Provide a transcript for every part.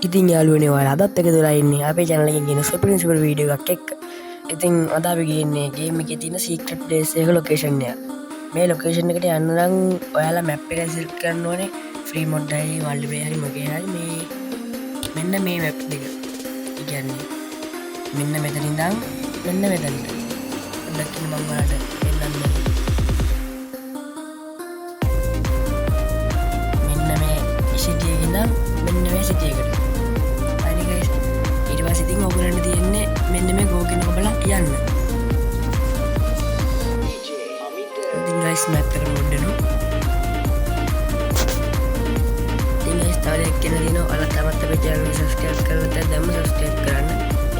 ඉතින් යාළුවනේ ඔයාලා අදත් එකතු වෙලා ඉන්නේ අපේ channel එකේ තියෙන super super වීඩියෝ එකක් එක්ක. ඉතින් අද අපි ගියන්නේ game එකේ තියෙන secret place එක location එක. මේ location එකට යන්න නම් ඔයාලා map එක select කරන්න ඕනේ. free mode එකයි multiplayer හරි මොකේ හරි මෙන්න මේ map එක. ඒ කියන්නේ මෙන්න මෙතන ඉඳන් මෙන්න මෙතනට. දැක්කම මම ඔයාලට දෙන්නම්. මෙන්න මේ city එකේ ඉඳන් මෙන්න මේ city එකට. ඉතින් ඔයගොල්ලන්ට තියෙන්නේ මෙන්න මේ ගෝ කියන ඔබලා යන්න. ඉතින් guys map එකට load වෙනවා. ඉතින් guys තව දෙයක් කියන දිනෝ ඔයාලා තමත් අපේ channel එක subscribe කරලා නැත්නම් දැම්ම subscribe කරන්න.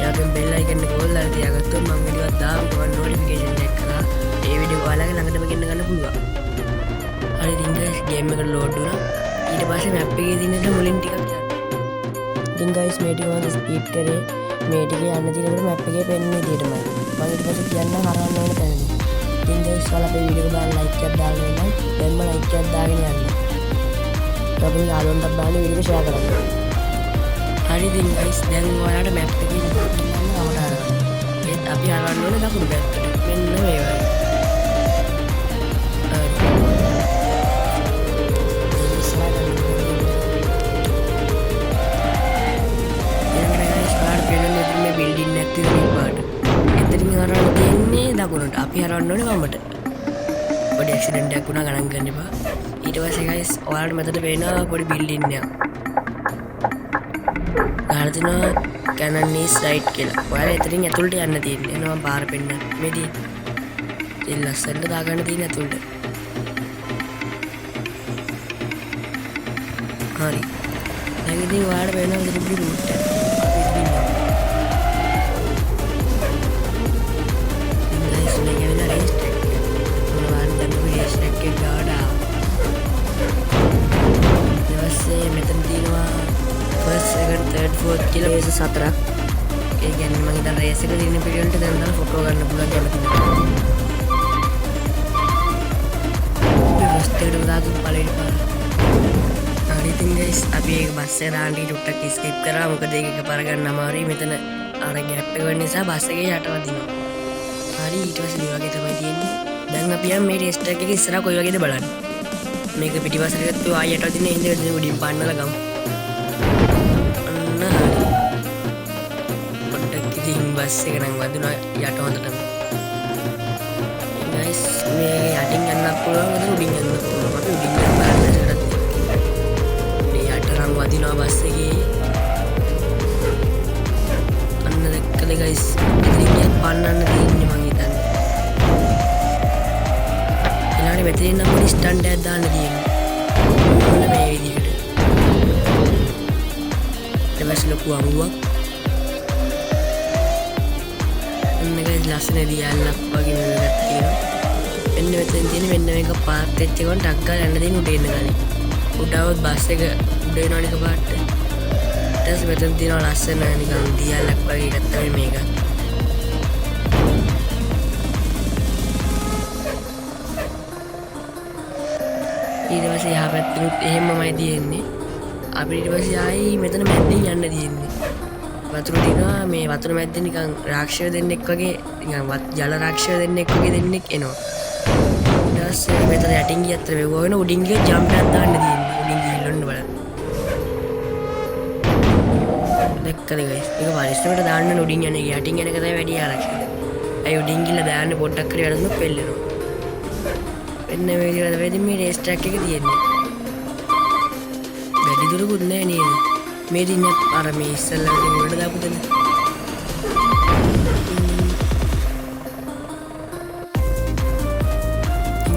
එයාගෙන් bell icon එක ඕල් දාලා තියාගත්තොත් මම වීඩියෝ එකක් දාම ගමන් notification එක කරලා ඒ වීඩියෝ ඔයාලගේ ළඟටම ගෙන්න ගන්න පුළුවන්. හරි ඉතින් guys game එකට load වුණා. ඊට පස්සේ map එකේ තියෙන මුලින් ටිකක් යන්න. ඉතින් guys මේ ටික මම ස්පීඩ් කරේ මේ ටිකේ යන්න තියෙනකොට map එකේ පෙන්න විදියටමයි. මම ඊට පස්සේ කියන්න හරවන්න ඕන තැනදී. ඉතින් guys ඔයාලා අපේ වීඩියෝ එක බලලා like එකක් දාගෙන ඉන්න. දැන්ම like එකක් දාගෙන යන්න. අපේ යාළුවන්ට බලන්න වීඩියෝ එක share කරන්න. හරි ඉතින් guys දැන් ඔයාලට map එකේ යන්න අවදානම්. ඒත් අපි හරවන්න ඕනේ දකුණු පැත්තට. මෙන්න මේ වගේ. building නැති වෙන පාට. එතනින් හරවන්න තියෙන්නේ දකුණට. අපි හරවන්න ඕනේ වමට. පොඩි ඇක්සිඩන්ට් එකක් වුණා ගණන් ගන්න එපා. ඊට පස්සේ guys ඔයාලට මෙතන පේනවා පොඩි building එකක්. ගහලා තිනවා Canon is right කියලා. ඔයාලා එතනින් ඇතුළට යන්න තියෙන්නේ. එනවා මම පාර පෙන්නන්න. මේ තියෙන්නේ. ඉතින් ලස්සනට දාගන්න තියෙන ඇතුළට. හරි. දැන් ඉතින් ඔයාලට පේනවා මෙතන පොඩි route එකක්. කියලා රේස් හතරක්. ඒ කියන්නේ මම ඉතින් රේස් එක දින පිළිවෙලට දැන් දාලා ෆොටෝ ගන්න පුළුවන් කැමති නැහැ. මේ රස්ට් එකට දාපු පළවෙනි පාර. හරි ඉතින් guys අපි ඒක බස් එක දාන්න ටුට්ටක් ස්කිප් කරා. මොකද ඒක එකපාර ගන්න අමාරුයි. මෙතන අර ગેප් එක වෙන නිසා බස් එකේ යට වදිනවා. හරි ඊට පස්සේ මේ වගේ තමයි තියෙන්නේ. දැන් අපි යම් මේ රේස් ට්‍රැක් එකේ ඉස්සරහා කොයි වගේද බලන්න. මේක පිටිපස්සට ගත්තොත් ආයෙ යට වදින්නේ ඉඳන් උඩින් පාන්නලා ගමු. බස් එක නම් වදුනා යට හොඳටම. guys මේ යටින් යන්නත් පුළුවන් වද උඩින් යන්නත් පුළුවන්. අපි උඩින් යන්න බලන්නට. මේ යට නම් වදිනවා බස් එකේ. අන්න දැක්කද guys? ඉතින් ගියත් පන්නන්න තියෙන්නේ මං හිතන්නේ. ඊළඟට මෙතනින් නම් පොඩි ස්ටන්ට් එකක් දාන්න තියෙන්නේ. මොන මේ විදිහට. ඊට පස්සේ ලොකු අමුවක් ලස්සන දියල්ලක් වගේ මේකක් තියෙනවා. මෙන්න මෙතන තියෙන මෙන්න මේක පාත් වෙච්ච එකෙන් ටක් ගාලා යන්න දෙන්න උඩ එන්න ගන්නේ. උඩවොත් බස් එක උඩ එනවනේ කපාට. ඊට පස්සේ මෙතන තියෙනවා ලස්සන නිකන් දියල්ලක් වගේ එකක් තමයි මේක. ඊට පස්සේ යහ පැත්තට එහෙමමයි තියෙන්නේ. අපිට ඊට පස්සේ ආයි මෙතන මැද්දෙන් යන්න තියෙන්නේ. වතුර දිනවා මේ වතුර මැද්දේ නිකන් රාක්ෂය දෙන්නෙක් වගේ නිකන් ජල රාක්ෂය දෙන්නෙක් වගේ දෙන්නෙක් එනවා. ඊට පස්සේ මෙතන යටින් ගියත් වෙව වෙන උඩින් ගිය ජම්ප් එකක් දාන්න තියෙනවා. උඩින් ගිහින් ඔන්න බලන්න. දැක්කද guys? ඒක පරිස්සමට දාන්න උඩින් යන එක යටින් යන එක තමයි වැඩි ආරක්ෂිත. අය උඩින් ගිහලා දාන්න පොඩ්ඩක් හරි වැඩුණොත් පෙල්ලෙනවා. මෙන්න මේ විදිහට වෙදින් මේ රේස් ට්‍රැක් එක තියෙන්නේ. වැඩි දුරකුත් නෑ නේද? මේ දින අර මේ ඉස්සල්ලා ඉතින් උඩට දාපු දෙන්න.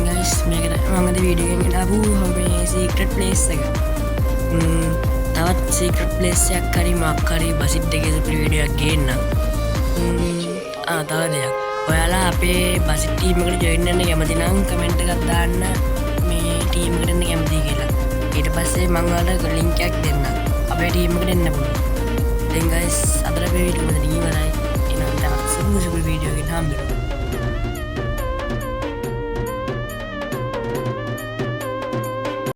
guys මේකට මම අද වීඩියෝ එකෙන් දාපු මේ secret place එක. තවත් secret place එකක් හරි මොකක් හරි බසිට් එකේ සුපිරි වීඩියෝ එකක් ගේන්නම්. තව දෙයක්. ඔයාලා අපේ බසිට් ටීම් එකට join වෙන්න කැමති නම් කමෙන්ට් එකක් දාන්න මේ ටීම් එකට එන්න කැමතියි කියලා. ඊට පස්සේ මම ඔයාලට link එකක් දෙන්නම්. අපේ ටීම් එකට එන්න පුළුවන්. දැන් guys අද අපේ වීඩියෝ එක මෙතන ඉවරයි. එහෙනම් තවත් සුපිරි වීඩියෝ එකකින් හම්බෙමු.